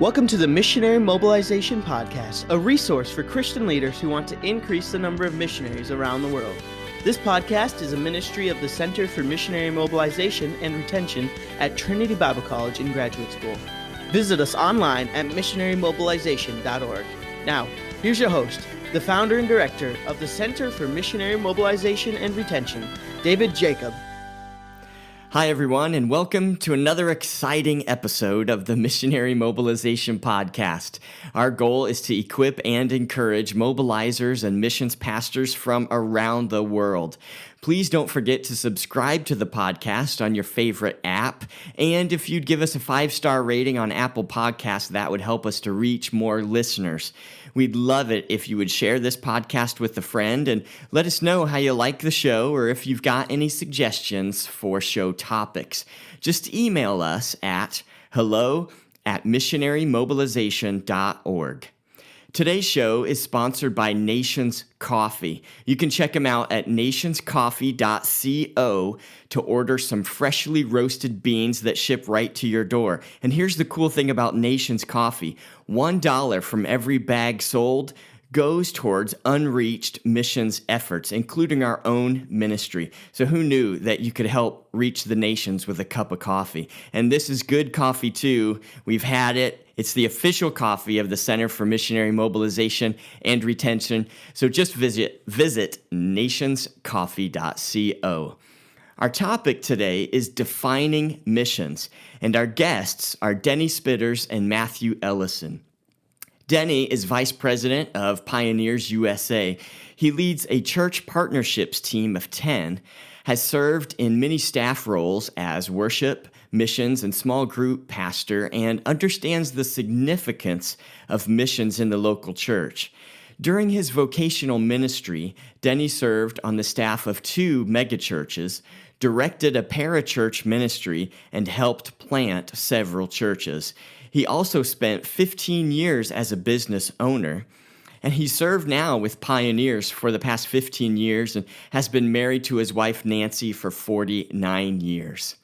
Welcome to the Missionary Mobilization Podcast, a resource for Christian leaders who want to increase the number of missionaries around the world. This podcast is a ministry of the Center for Missionary Mobilization and Retention at Trinity Bible College and Graduate School. Visit us online at missionarymobilization.org. Now, here's your host, the founder and director of the Center for Missionary Mobilization and Retention, David Jacob. Hi, everyone, and welcome to another exciting episode of the Missionary Mobilization Podcast. Our goal is to equip and encourage mobilizers and missions pastors from around the world. Please don't forget to subscribe to the podcast on your favorite app, and if you'd give us a 5-star rating on Apple Podcasts, that would help us to reach more listeners. We'd love it if you would share this podcast with a friend and let us know how you like the show or if you've got any suggestions for show topics. Just email us at hello@missionarymobilization.org. Today's show is sponsored by Nations Coffee. You can check them out at nationscoffee.co to order some freshly roasted beans that ship right to your door. And here's the cool thing about Nations Coffee. $1 from every bag sold goes towards unreached missions efforts, including our own ministry. So who knew that you could help reach the nations with a cup of coffee? And this is good coffee too. We've had it. It's the official coffee of the Center for Missionary Mobilization and Retention. So just visit nationscoffee.co. Our topic today is defining missions, and our guests are Denny Spitters and Matthew Ellison. Denny is Vice President of Pioneers USA. He leads a church partnerships team of 10, has served in many staff roles as worship, missions, and small group pastor, and understands the significance of missions in the local church. During his vocational ministry, Denny served on the staff of 2 megachurches, directed a parachurch ministry, and helped plant several churches. He also spent 15 years as a business owner, and he served now with Pioneers for the past 15 years and has been married to his wife Nancy for 49 years.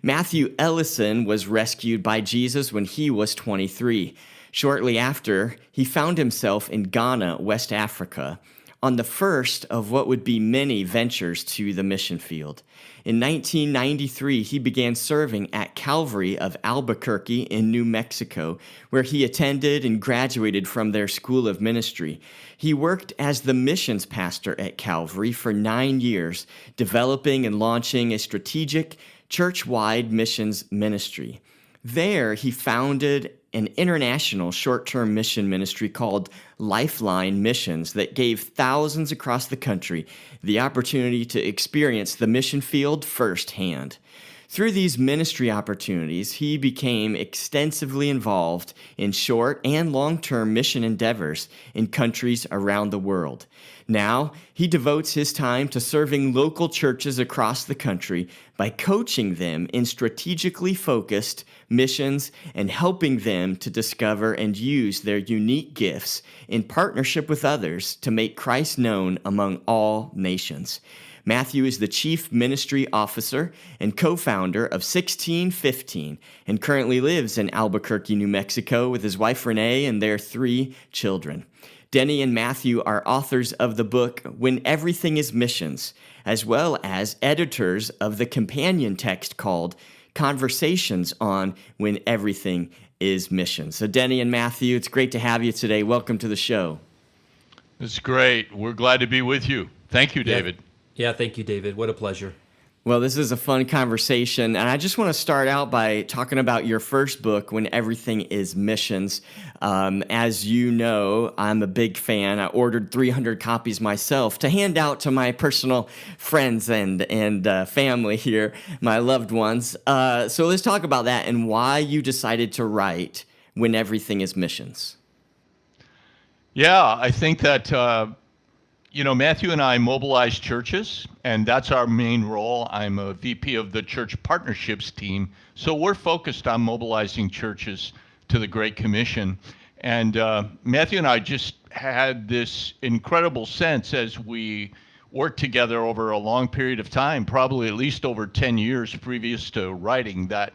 Matthew Ellison was rescued by Jesus when he was 23. Shortly after, he found himself in Ghana, West Africa, on the first of what would be many ventures to the mission field. In 1993, he began serving at Calvary of Albuquerque in New Mexico, where he attended and graduated from their school of ministry. He worked as the missions pastor at Calvary for 9 years, developing and launching a strategic church-wide missions ministry. There, he founded an international short-term mission ministry called Lifeline Missions that gave thousands across the country the opportunity to experience the mission field firsthand. Through these ministry opportunities, he became extensively involved in short and long-term mission endeavors in countries around the world. Now, he devotes his time to serving local churches across the country by coaching them in strategically focused missions and helping them to discover and use their unique gifts in partnership with others to make Christ known among all nations. Matthew is the Chief Ministry Officer and co-founder of 1615 and currently lives in Albuquerque, New Mexico with his wife Renee and their 3 children. Denny and Matthew are authors of the book When Everything is Missions, as well as editors of the companion text called Conversations on When Everything is Missions. So Denny and Matthew, it's great to have you today. Welcome to the show. It's great. We're glad to be with you. Thank you, David. Yeah, thank you, David. What a pleasure. Well, this is a fun conversation, and I just want to start out by talking about your first book, When Everything is Missions. As you know, I'm a big fan. I ordered 300 copies myself to hand out to my personal friends and family here, my loved ones. So let's talk about that and why you decided to write When Everything is Missions. Yeah, I think that Matthew and I mobilize churches, and that's our main role. I'm a VP of the church partnerships team, so we're focused on mobilizing churches to the Great Commission. And Matthew and I just had this incredible sense as we worked together over a long period of time, probably at least over 10 years previous to writing, that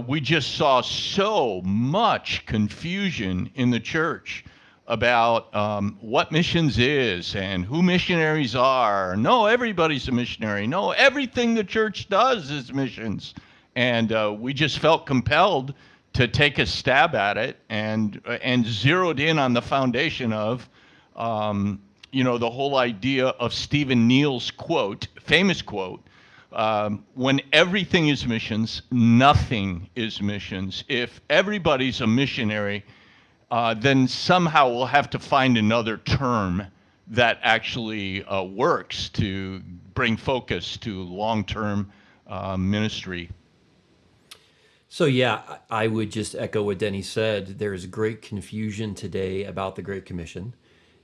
we just saw so much confusion in the church about what missions is and who missionaries are. No, everybody's a missionary. No, everything the church does is missions. And we just felt compelled to take a stab at it and zeroed in on the foundation of, the whole idea of Stephen Neal's quote, famous quote, when everything is missions, nothing is missions. If everybody's a missionary, then somehow we'll have to find another term that actually works to bring focus to long-term ministry. So yeah, I would just echo what Denny said. There is great confusion today about the Great Commission,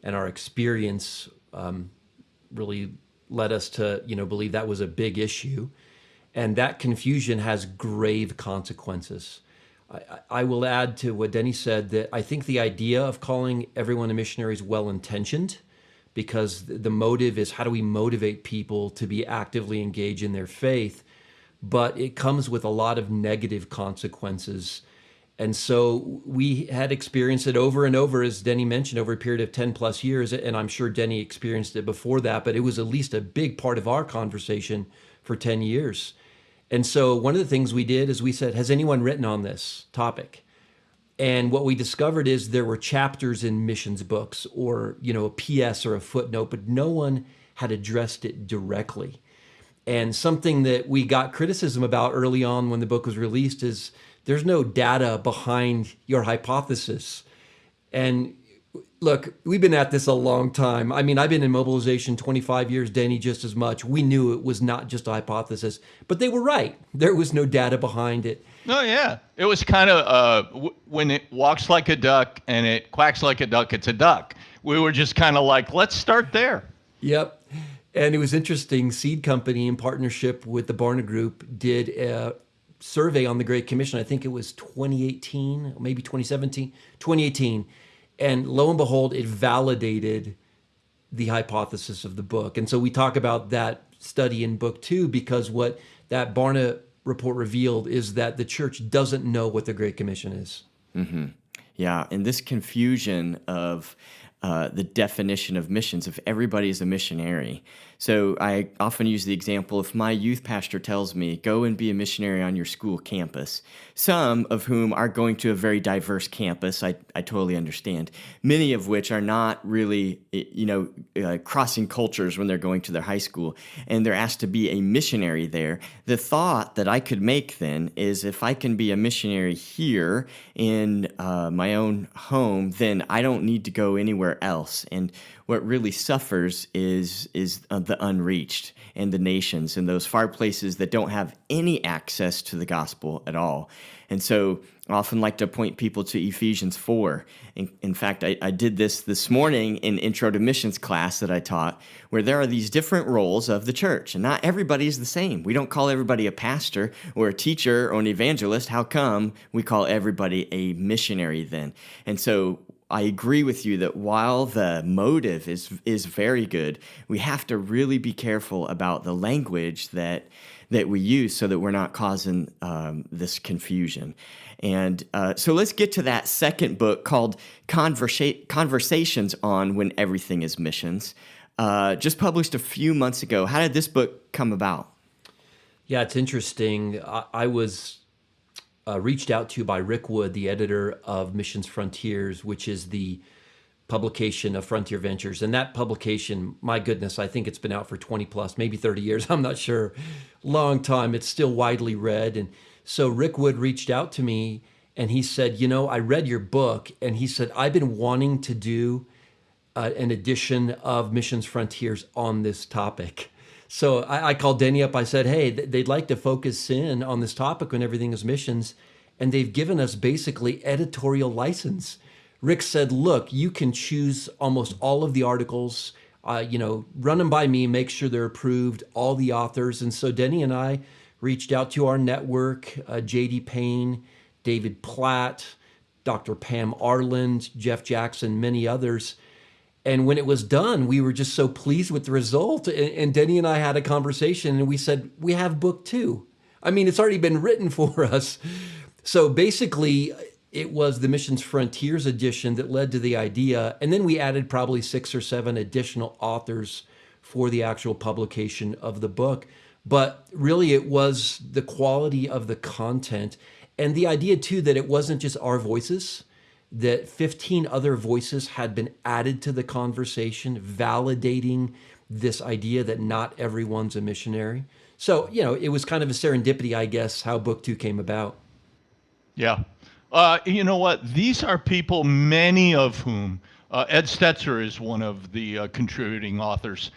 and our experience really led us to believe that was a big issue, and that confusion has grave consequences. I will add to what Denny said that I think the idea of calling everyone a missionary is well-intentioned, because the motive is how do we motivate people to be actively engaged in their faith, but it comes with a lot of negative consequences. And so we had experienced it over and over, as Denny mentioned, over a period of 10 plus years. And I'm sure Denny experienced it before that, but it was at least a big part of our conversation for 10 years. And so one of the things we did is we said, has anyone written on this topic? And what we discovered is there were chapters in missions books or, a PS or a footnote, but no one had addressed it directly. And something that we got criticism about early on when the book was released is there's no data behind your hypothesis. And look, we've been at this a long time. I mean, I've been in mobilization 25 years, Denny just as much. We knew it was not just a hypothesis, but they were right. There was no data behind it. No, yeah. It was kind of when it walks like a duck and it quacks like a duck, it's a duck. We were just kind of like, let's start there. Yep. And it was interesting. Seed Company, in partnership with the Barna Group, did a survey on the Great Commission. I think it was 2018, maybe 2017, 2018. And lo and behold, it validated the hypothesis of the book. And so we talk about that study in book 2, because what that Barna report revealed is that the church doesn't know what the Great Commission is. Mm-hmm. Yeah, and this confusion of the definition of missions, if everybody is a missionary. So I often use the example, if my youth pastor tells me, go and be a missionary on your school campus, some of whom are going to a very diverse campus, I totally understand, many of which are not really, crossing cultures when they're going to their high school, and they're asked to be a missionary there. The thought that I could make then is if I can be a missionary here in my own home, then I don't need to go anywhere else. And what really suffers is the unreached and the nations and those far places that don't have any access to the gospel at all. And so I often like to point people to Ephesians 4. In fact, I did this morning in Intro to Missions class that I taught, where there are these different roles of the church, and not everybody is the same. We don't call everybody a pastor or a teacher or an evangelist. How come we call everybody a missionary then? And so I agree with you that while the motive is very good, we have to really be careful about the language that we use so that we're not causing this confusion. And so let's get to that second book called Conversations on When Everything is Missions, just published a few months ago. How did this book come about? Yeah, it's interesting. I was reached out to by Rick Wood, the editor of Missions Frontiers, which is the publication of Frontier Ventures. And that publication, my goodness, I think it's been out for 20 plus, maybe 30 years. I'm not sure. Long time. It's still widely read. And so Rick Wood reached out to me and he said, I read your book. And he said, I've been wanting to do an edition of Missions Frontiers on this topic. So I called Denny up. I said, hey, they'd like to focus in on this topic when everything is missions. And they've given us basically editorial license. Rick said, look, you can choose almost all of the articles, run them by me, make sure they're approved, all the authors. And so Denny and I reached out to our network, J.D. Payne, David Platt, Dr. Pam Arland, Jeff Jackson, many others. And when it was done, we were just so pleased with the result. And Denny and I had a conversation and we said, we have book 2. I mean, it's already been written for us. So basically, it was the Missions Frontiers edition that led to the idea. And then we added probably 6 or 7 additional authors for the actual publication of the book. But really, it was the quality of the content and the idea, too, that it wasn't just our voices, that 15 other voices had been added to the conversation, validating this idea that not everyone's a missionary. So, it was kind of a serendipity, I guess, how book 2 came about. Yeah. You know what? These are people, many of whom, Ed Stetzer is one of the contributing authors.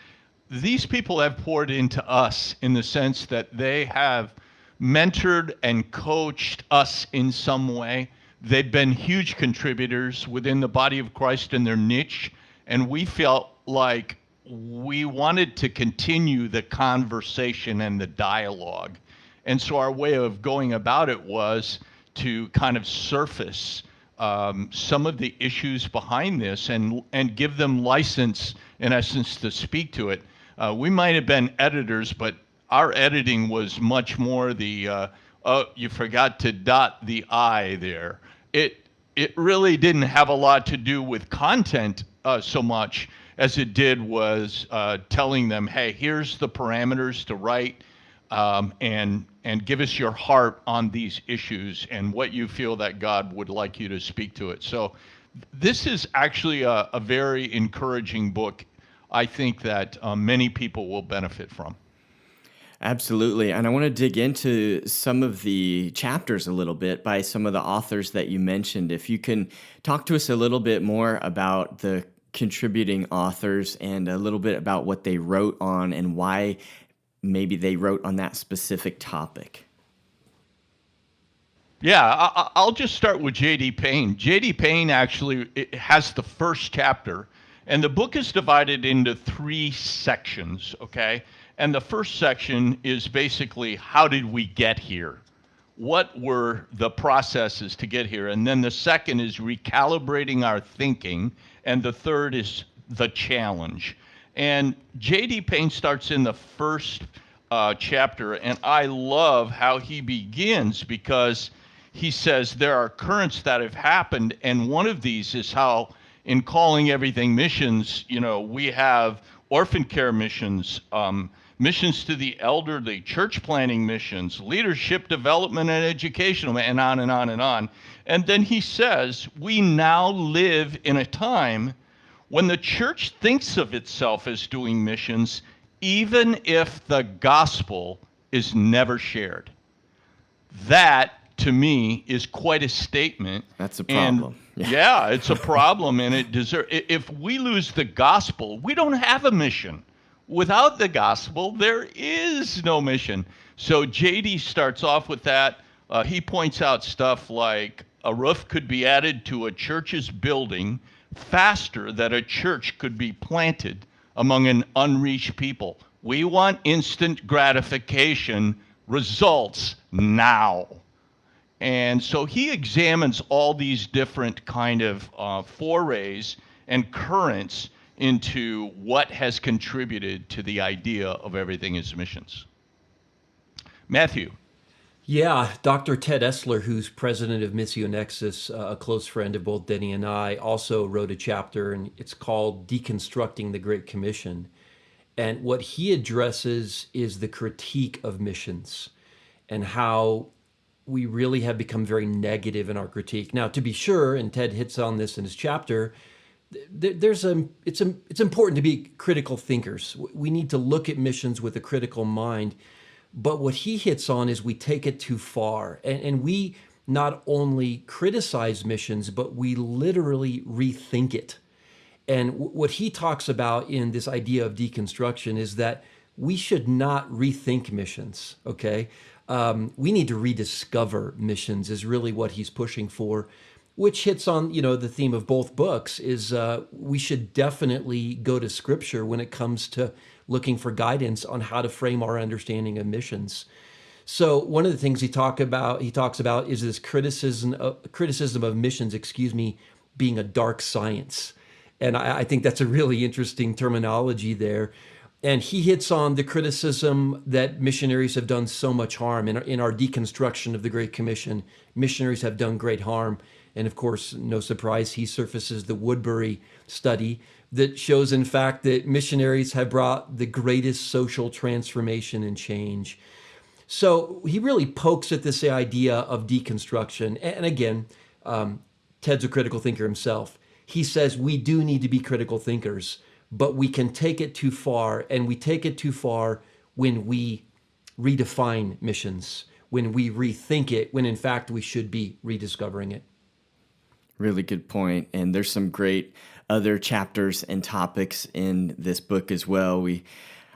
These people have poured into us in the sense that they have mentored and coached us in some way. They've been huge contributors within the body of Christ in their niche, and we felt like we wanted to continue the conversation and the dialogue. And so our way of going about it was to kind of surface some of the issues behind this and give them license, in essence, to speak to it. We might have been editors, but our editing was much more the, oh, you forgot to dot the I there. It really didn't have a lot to do with content so much as it did was telling them, hey, here's the parameters to write, and give us your heart on these issues and what you feel that God would like you to speak to it. So this is actually a very encouraging book, I think, that many people will benefit from. Absolutely. And I want to dig into some of the chapters a little bit by some of the authors that you mentioned. If you can talk to us a little bit more about the contributing authors and a little bit about what they wrote on and why maybe they wrote on that specific topic. Yeah, I'll just start with J.D. Payne. J.D. Payne actually has the first chapter, and the book is divided into 3 sections, okay? And the first section is basically, how did we get here? What were the processes to get here? And then the second is recalibrating our thinking, and the third is the challenge. And J.D. Payne starts in the first chapter, and I love how he begins, because he says there are currents that have happened, and one of these is how, in calling everything missions, we have orphan care missions, missions to the elderly, church planting missions, leadership development and educational, and on and on and on. And then he says, we now live in a time when the church thinks of itself as doing missions, even if the gospel is never shared. That, to me, is quite a statement. That's a problem. Yeah, it's a problem, and if we lose the gospel, we don't have a mission. Without the gospel, there is no mission. So JD starts off with that. He points out stuff like a roof could be added to a church's building faster than a church could be planted among an unreached people. We want instant gratification, results now. And so he examines all these different kind of forays and currents into what has contributed to the idea of everything is missions. Matthew. Yeah, Dr. Ted Essler, who's president of Missio Nexus, a close friend of both Denny and I, also wrote a chapter, and it's called Deconstructing the Great Commission. And what he addresses is the critique of missions and how we really have become very negative in our critique. Now, to be sure, and Ted hits on this in his chapter, it's important to be critical thinkers. We need to look at missions with a critical mind. But what he hits on is we take it too far. And we not only criticize missions, but we literally rethink it. And what he talks about in this idea of deconstruction is that we should not rethink missions, okay? We need to rediscover missions is really what he's pushing for, which hits on, the theme of both books is we should definitely go to Scripture when it comes to looking for guidance on how to frame our understanding of missions. So one of the things he talks about is this criticism of missions, being a dark science. And I think that's a really interesting terminology there. And he hits on the criticism that missionaries have done so much harm. In our deconstruction of the Great Commission, missionaries have done great harm. And of course, no surprise, he surfaces the Woodbury study that shows, in fact, that missionaries have brought the greatest social transformation and change. So he really pokes at this idea of deconstruction. And again, Ted's a critical thinker himself. He says we do need to be critical thinkers, but we can take it too far, and we take it too far when we redefine missions, when we rethink it, when in fact we should be rediscovering it. Really good point. And there's some great other chapters and topics in this book as well. We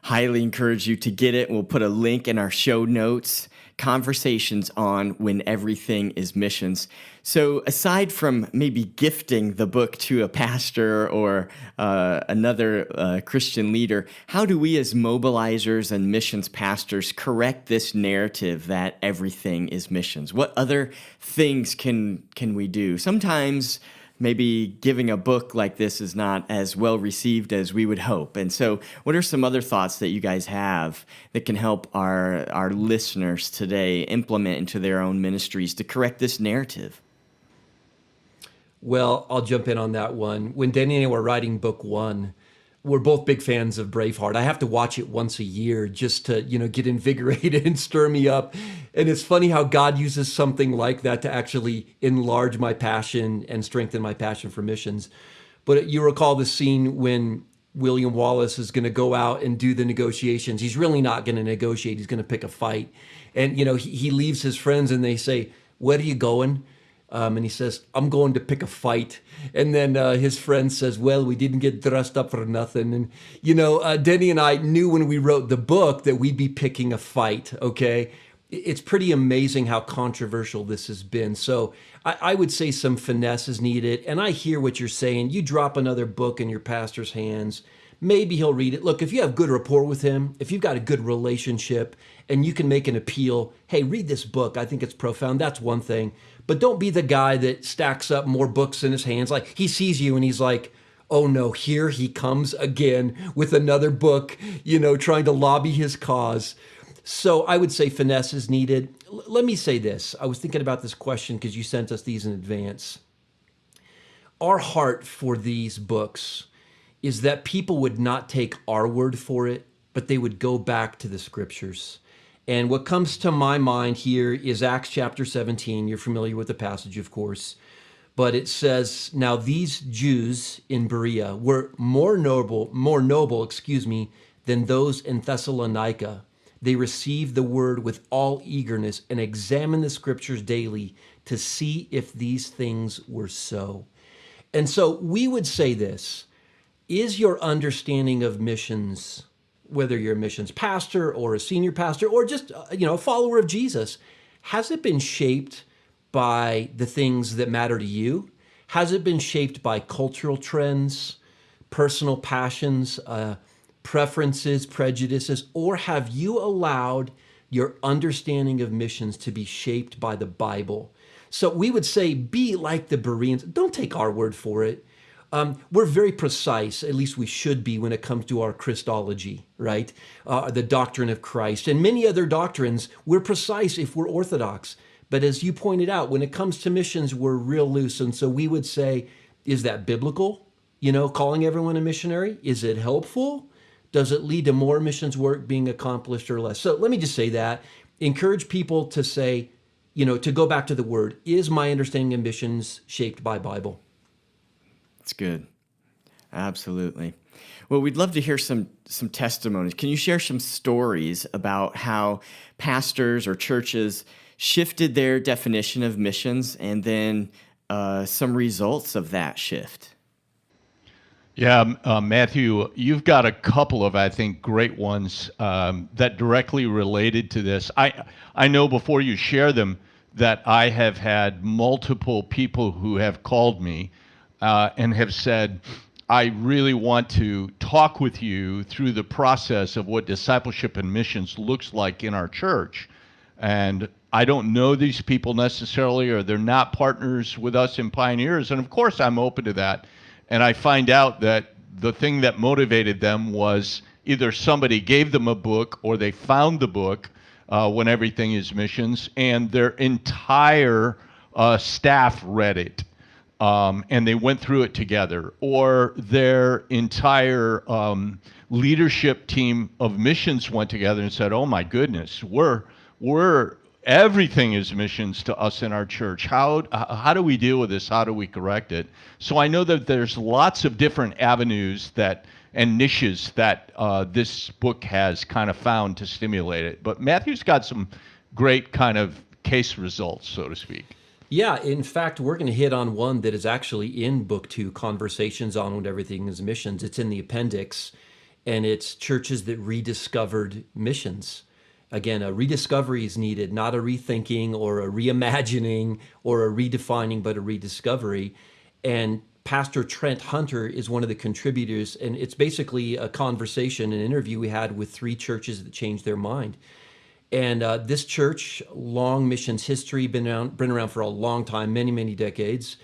highly encourage you to get it. We'll put a link in our show notes. Conversations on When Everything is Missions. So aside from maybe gifting the book to a pastor or another Christian leader, how do we as mobilizers and missions pastors correct this narrative that everything is missions? What other things can we do? Sometimes maybe giving a book like this is not as well received as we would hope. And so what are some other thoughts that you guys have that can help our listeners today implement into their own ministries to correct this narrative? Well, I'll jump in on that one. When Denny and I were writing book one, we're both big fans of Braveheart. I have to watch it once a year just to, get invigorated and stir me up. And it's funny how God uses something like that to actually enlarge my passion and strengthen my passion for missions. But you recall the scene when William Wallace is going to go out and do the negotiations. He's really not going to negotiate. He's going to pick a fight. And, he leaves his friends and they say, "Where are you going?" And he says, "I'm going to pick a fight." And then his friend says, "Well, we didn't get dressed up for nothing." And, Denny and I knew when we wrote the book that we'd be picking a fight, okay? It's pretty amazing how controversial this has been. So I would say some finesse is needed. And I hear what you're saying. You drop another book in your pastor's hands, maybe he'll read it. Look, if you have good rapport with him, if you've got a good relationship and you can make an appeal, "Hey, read this book. I think it's profound." That's one thing. But don't be the guy that stacks up more books in his hands. Like he sees you and he's like, "Oh no, here he comes again with another book, trying to lobby his cause." So I would say finesse is needed. Let me say this. I was thinking about this question because you sent us these in advance. Our heart for these books is that people would not take our word for it, but they would go back to the scriptures. And what comes to my mind here is Acts chapter 17. You're familiar with the passage, of course. But it says, "Now these Jews in Berea were more noble, than those in Thessalonica. They received the word with all eagerness and examined the scriptures daily to see if these things were so." And so we would say this: is your understanding of missions, whether you're a missions pastor or a senior pastor or just, a follower of Jesus, has it been shaped by the things that matter to you? Has it been shaped by cultural trends, personal passions, preferences, prejudices, or have you allowed your understanding of missions to be shaped by the Bible? So we would say, be like the Bereans. Don't take our word for it. We're very precise, at least we should be, when it comes to our Christology, right? The doctrine of Christ. And many other doctrines, we're precise if we're orthodox. But as you pointed out, when it comes to missions, we're real loose. And so we would say, is that biblical? Calling everyone a missionary? Is it helpful? Does it lead to more missions work being accomplished or less? So let me just say that. Encourage people to say, to go back to the word. Is my understanding of missions shaped by Bible? That's good. Absolutely. Well, we'd love to hear some testimonies. Can you share some stories about how pastors or churches shifted their definition of missions and then some results of that shift? Yeah, Matthew, you've got a couple of, I think, great ones that directly related to this. I know before you share them that I have had multiple people who have called me and have said, "I really want to talk with you through the process of what discipleship and missions looks like in our church. And I don't know these people necessarily, or they're not partners with us in Pioneers." And of course, I'm open to that. And I find out that the thing that motivated them was either somebody gave them a book or they found the book, When Everything is Missions, and their entire staff read it. And they went through it together, or their entire leadership team of missions went together and said, "Oh my goodness, we're everything is missions to us in our church. How do we deal with this? How do we correct it?" So I know that there's lots of different avenues and niches that this book has kind of found to stimulate it. But Matthew's got some great kind of case results, so to speak. Yeah, in fact, we're going to hit on one that is actually in Book 2, Conversations on What Everything is Missions. It's in the appendix, and it's churches that rediscovered missions. Again, a rediscovery is needed, not a rethinking or a reimagining or a redefining, but a rediscovery. And Pastor Trent Hunter is one of the contributors, and it's basically a conversation, an interview we had with 3 churches that changed their mind. And this church, long missions history, been around for a long time, many, many decades.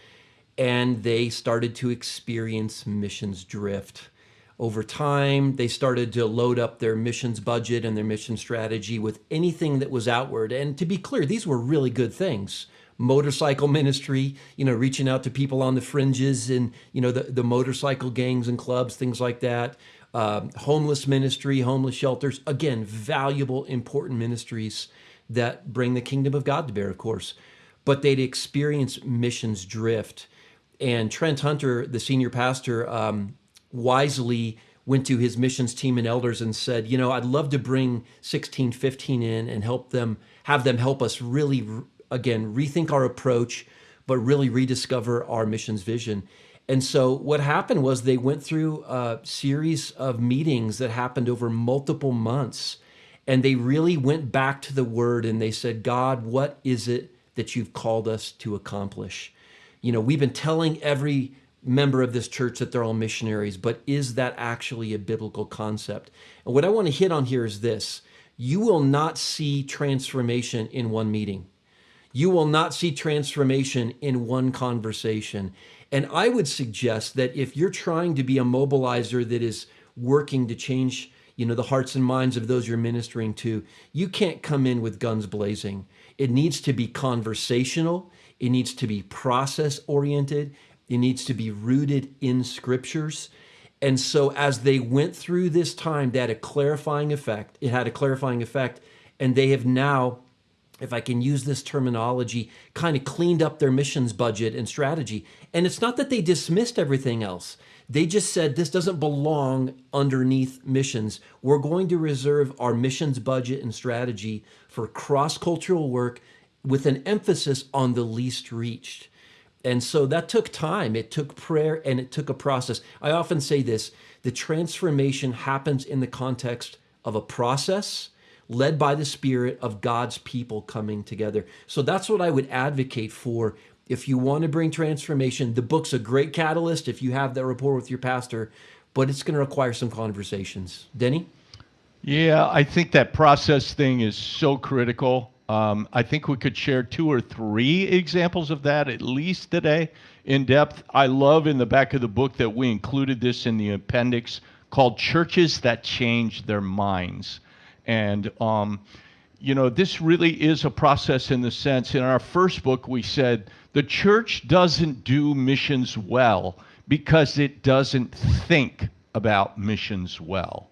And they started to experience missions drift. Over time, they started to load up their missions budget and their mission strategy with anything that was outward. And to be clear, these were really good things. Motorcycle ministry, reaching out to people on the fringes and, the motorcycle gangs and clubs, things like that. Homeless ministry, homeless shelters, again, valuable, important ministries that bring the kingdom of God to bear, of course. But they'd experienced missions drift. And Trent Hunter, the senior pastor, wisely went to his missions team and elders and said, I'd love to bring 1615 in and have them help us really, again, rethink our approach, but really rediscover our missions vision. And so what happened was they went through a series of meetings that happened over multiple months. And they really went back to the Word and they said, God, what is it that you've called us to accomplish? We've been telling every member of this church that they're all missionaries, but is that actually a biblical concept? And what I want to hit on here is this. You will not see transformation in one meeting. You will not see transformation in one conversation. And I would suggest that if you're trying to be a mobilizer that is working to change, the hearts and minds of those you're ministering to, you can't come in with guns blazing. It needs to be conversational. It needs to be process-oriented. It needs to be rooted in scriptures. And so as they went through this time, that had a clarifying effect. It had a clarifying effect. And they have now, if I can use this terminology, kind of cleaned up their missions budget and strategy. And it's not that they dismissed everything else. They just said, this doesn't belong underneath missions. We're going to reserve our missions budget and strategy for cross-cultural work with an emphasis on the least reached. And so that took time. It took prayer and it took a process. I often say this, the transformation happens in the context of a process led by the Spirit of God's people coming together. So that's what I would advocate for. If you want to bring transformation, the book's a great catalyst if you have that rapport with your pastor, but it's going to require some conversations. Denny? Yeah, I think that process thing is so critical. I think we could share 2 or 3 examples of that at least today in depth. I love in the back of the book that we included this in the appendix called Churches That Change Their Minds. And, this really is a process in the sense, in our first book, we said the church doesn't do missions well because it doesn't think about missions well.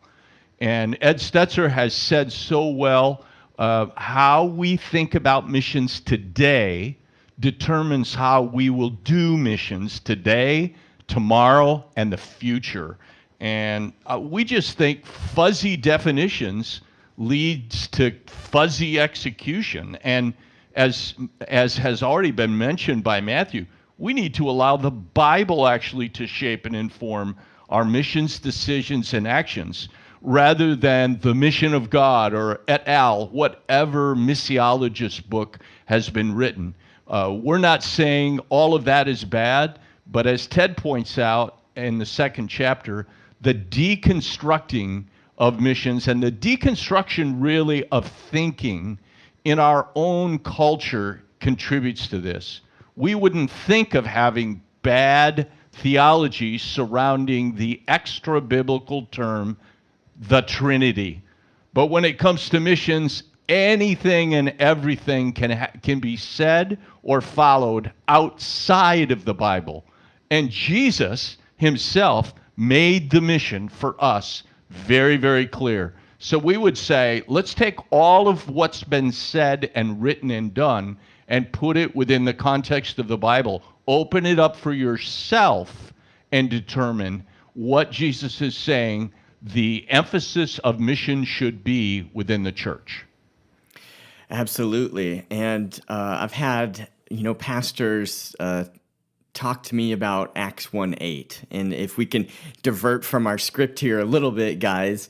And Ed Stetzer has said so well, how we think about missions today determines how we will do missions today, tomorrow, and the future. And we just think fuzzy definitions leads to fuzzy execution. And as has already been mentioned by Matthew, we need to allow the Bible actually to shape and inform our missions, decisions, and actions, rather than the mission of God or et al., whatever missiologist book has been written. We're not saying all of that is bad, but as Ted points out in the 2nd chapter, the deconstructing of missions and the deconstruction really of thinking in our own culture contributes to this. We wouldn't think of having bad theology surrounding the extra-biblical term the Trinity. But when it comes to missions, anything and everything can be said or followed outside of the Bible. And Jesus himself made the mission for us very, very clear. So we would say, let's take all of what's been said and written and done and put it within the context of the Bible. Open it up for yourself and determine what Jesus is saying the emphasis of mission should be within the church. Absolutely. And I've had, pastors talk to me about Acts 1:8. And if we can divert from our script here a little bit, guys,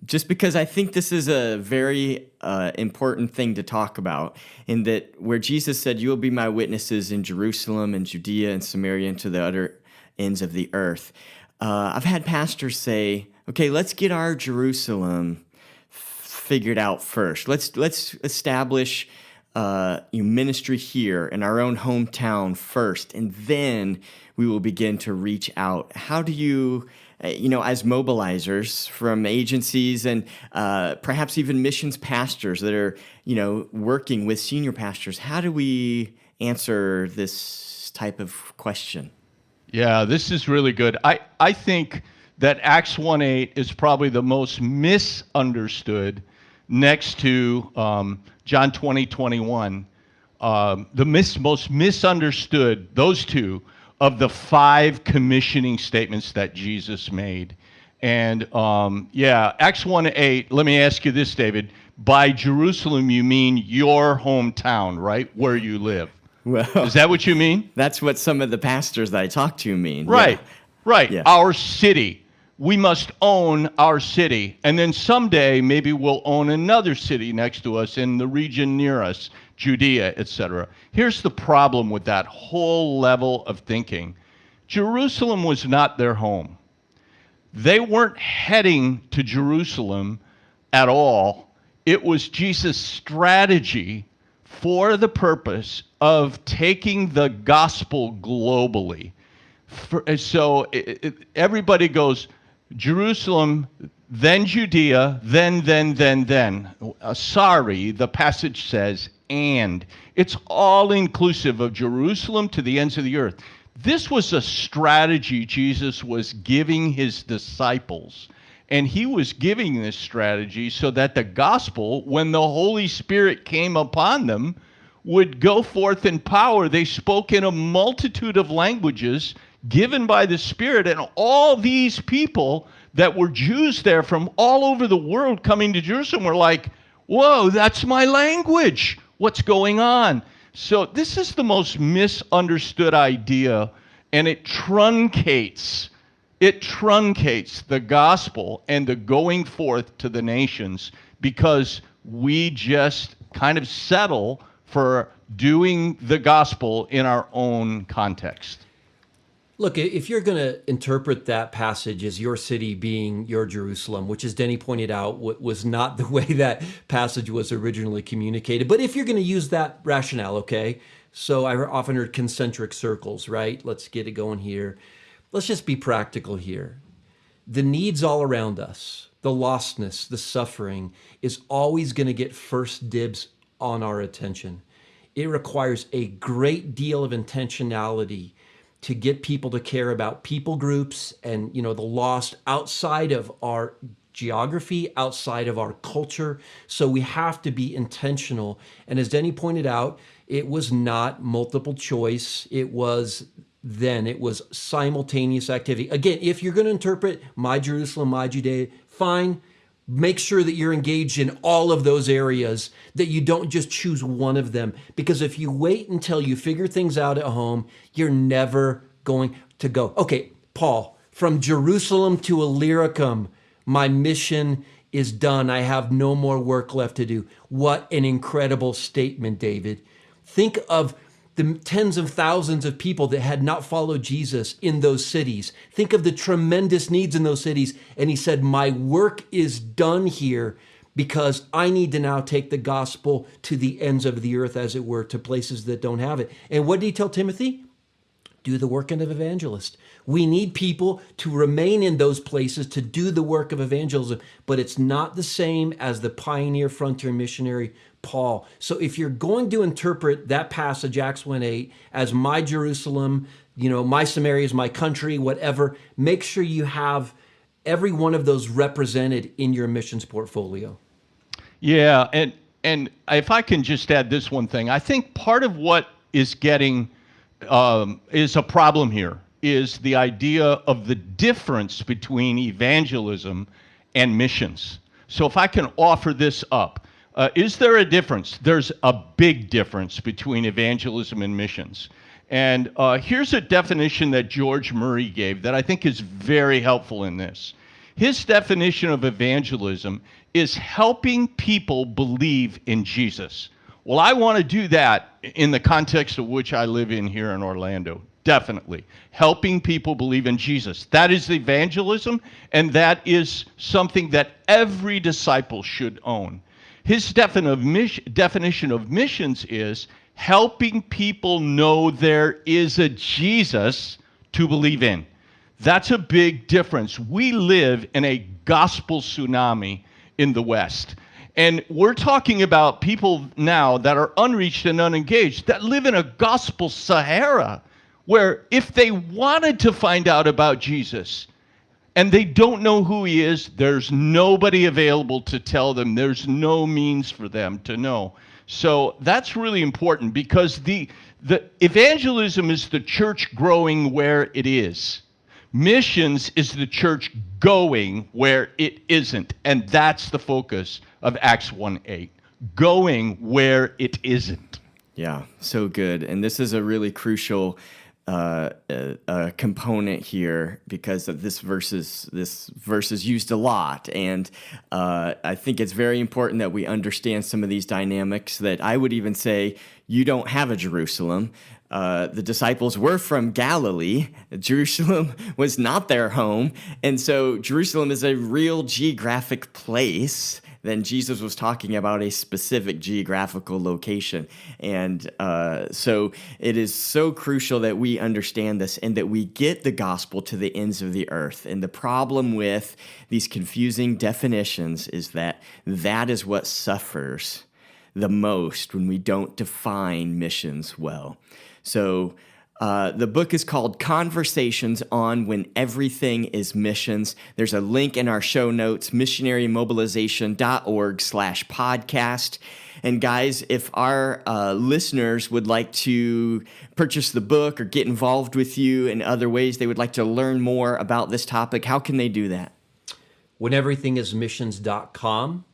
just because I think this is a very important thing to talk about, in that where Jesus said, "You will be my witnesses in Jerusalem and Judea and Samaria and to the other ends of the earth." I've had pastors say, okay, let's get our Jerusalem figured out first. Let's establish ministry here in our own hometown first, and then we will begin to reach out. How do you, as mobilizers from agencies and perhaps even missions pastors that are, working with senior pastors, how do we answer this type of question? Yeah, this is really good. I think that Acts 1:8 is probably the most misunderstood, next to John 20:21. The most misunderstood, those two, of the 5 commissioning statements that Jesus made. And Acts 1:8, let me ask you this, David. By Jerusalem, you mean your hometown, right? Where you live. Well, is that what you mean? That's what some of the pastors that I talk to mean. Right, yeah. right. Yeah. Our city. We must own our city. And then someday, maybe we'll own another city next to us in the region near us, Judea, etc. Here's the problem with that whole level of thinking. Jerusalem was not their home. They weren't heading to Jerusalem at all. It was Jesus' strategy for the purpose of taking the gospel globally. Everybody goes, Jerusalem, then Judea, then. Sorry, the passage says, and. It's all inclusive of Jerusalem to the ends of the earth. This was a strategy Jesus was giving his disciples. And he was giving this strategy so that the gospel, when the Holy Spirit came upon them, would go forth in power. They spoke in a multitude of languages given by the Spirit, and all these people that were Jews there from all over the world coming to Jerusalem were like, whoa, that's my language. What's going on? So this is the most misunderstood idea, and it truncates the gospel and the going forth to the nations, because we just kind of settle for doing the gospel in our own context. Look, if you're going to interpret that passage as your city being your Jerusalem, which, as Denny pointed out, was not the way that passage was originally communicated. But if you're going to use that rationale, okay, so I often heard concentric circles, right? Let's get it going here. Let's just be practical here. The needs all around us, the lostness, the suffering, is always going to get first dibs on our attention. It requires a great deal of intentionality to get people to care about people groups and, the lost outside of our geography, outside of our culture. So we have to be intentional. And as Denny pointed out, it was not multiple choice. It was simultaneous activity. Again, if you're going to interpret my Jerusalem, my Judea, fine. Make sure that you're engaged in all of those areas, that you don't just choose one of them. Because if you wait until you figure things out at home, you're never going to go, okay, Paul, from Jerusalem to Illyricum, my mission is done. I have no more work left to do. What an incredible statement, David. Think of the tens of thousands of people that had not followed Jesus in those cities. Think of the tremendous needs in those cities. And he said, my work is done here because I need to now take the gospel to the ends of the earth, as it were, to places that don't have it. And what did he tell Timothy? do the work of an evangelist. We need people to remain in those places to do the work of evangelism, but it's not the same as the pioneer frontier missionary Paul. So if you're going to interpret that passage, Acts 1:8, as my Jerusalem, my Samaria is my country, whatever, make sure you have every one of those represented in your missions portfolio. Yeah, and if I can just add this one thing, I think part of what is getting is a problem here is the idea of the difference between evangelism and missions. So if I can offer this up, is there a difference? There's a big difference between evangelism and missions. And here's a definition that George Murray gave that I think is very helpful in this. His definition of evangelism is helping people believe in Jesus. Well, I want to do that in the context of which I live in here in Orlando. Definitely. Helping people believe in Jesus. That is evangelism, and that is something that every disciple should own. His definition of missions is helping people know there is a Jesus to believe in. That's a big difference. We live in a gospel tsunami in the West. And we're talking about people now that are unreached and unengaged that live in a gospel Sahara, where if they wanted to find out about Jesus and they don't know who he is, there's nobody available to tell them. There's no means for them to know. So that's really important because the evangelism is the church growing where it is. Missions is the church going where it isn't. And that's the focus of Acts 1:8. Going where it isn't. Yeah, so good. And this is a really crucial component here because of this verse is used a lot. And I think it's very important that we understand some of these dynamics that I would even say you don't have a Jerusalem. The disciples were from Galilee. Jerusalem was not their home. And so Jerusalem is a real geographic place. Then Jesus was talking about a specific geographical location. And so it is so crucial that we understand this and that we get the gospel to the ends of the earth. And the problem with these confusing definitions is that that is what suffers the most when we don't define missions well. So the book is called Conversations on When Everything is Missions. There's a link in our show notes, missionarymobilization.org/podcast. And guys, if our listeners would like to purchase the book or get involved with you in other ways, they would like to learn more about this topic, how can they do that? Wheneverythingismissions.com.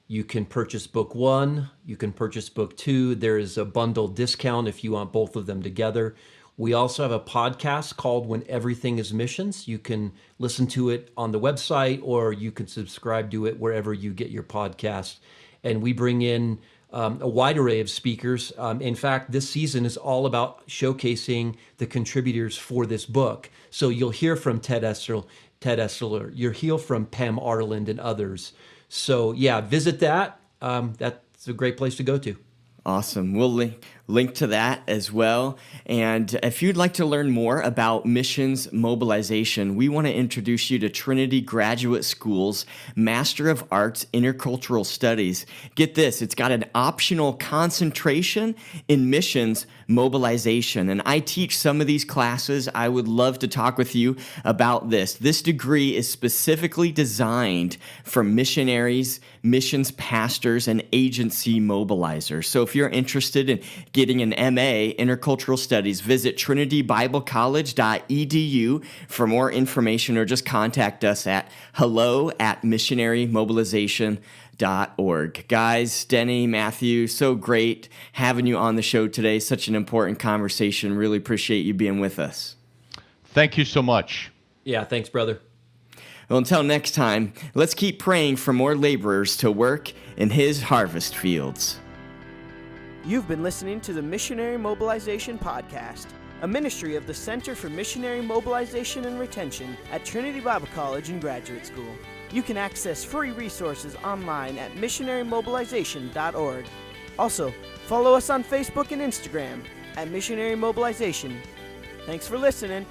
You can purchase book 1. You can purchase book 2. There is a bundle discount if you want both of them together. We also have a podcast called When Everything is Missions. You can listen to it on the website or you can subscribe to it wherever you get your podcast. And we bring in a wide array of speakers. In fact, this season is all about showcasing the contributors for this book. So you'll hear from Ted Essler. You'll hear from Pam Arland and others. So yeah, visit that. That's a great place to go to. Awesome. We'll link to that as well. And if you'd like to learn more about missions mobilization, we want to introduce you to Trinity Graduate School's Master of Arts Intercultural Studies. Get this, it's got an optional concentration in missions mobilization. And I teach some of these classes. I would love to talk with you about this. This degree is specifically designed for missionaries, missions pastors, and agency mobilizers. So if you're interested in getting an MA, Intercultural Studies, visit trinityiblecollege.edu for more information or just contact us at hello@missionarymobilization.org. Guys, Denny, Matthew, so great having you on the show today. Such an important conversation. Really appreciate you being with us. Thank you so much. Yeah, thanks, brother. Well, until next time, let's keep praying for more laborers to work in his harvest fields. You've been listening to the Missionary Mobilization Podcast, a ministry of the Center for Missionary Mobilization and Retention at Trinity Bible College and Graduate School. You can access free resources online at missionarymobilization.org. Also, follow us on Facebook and Instagram at Missionary Mobilization. Thanks for listening.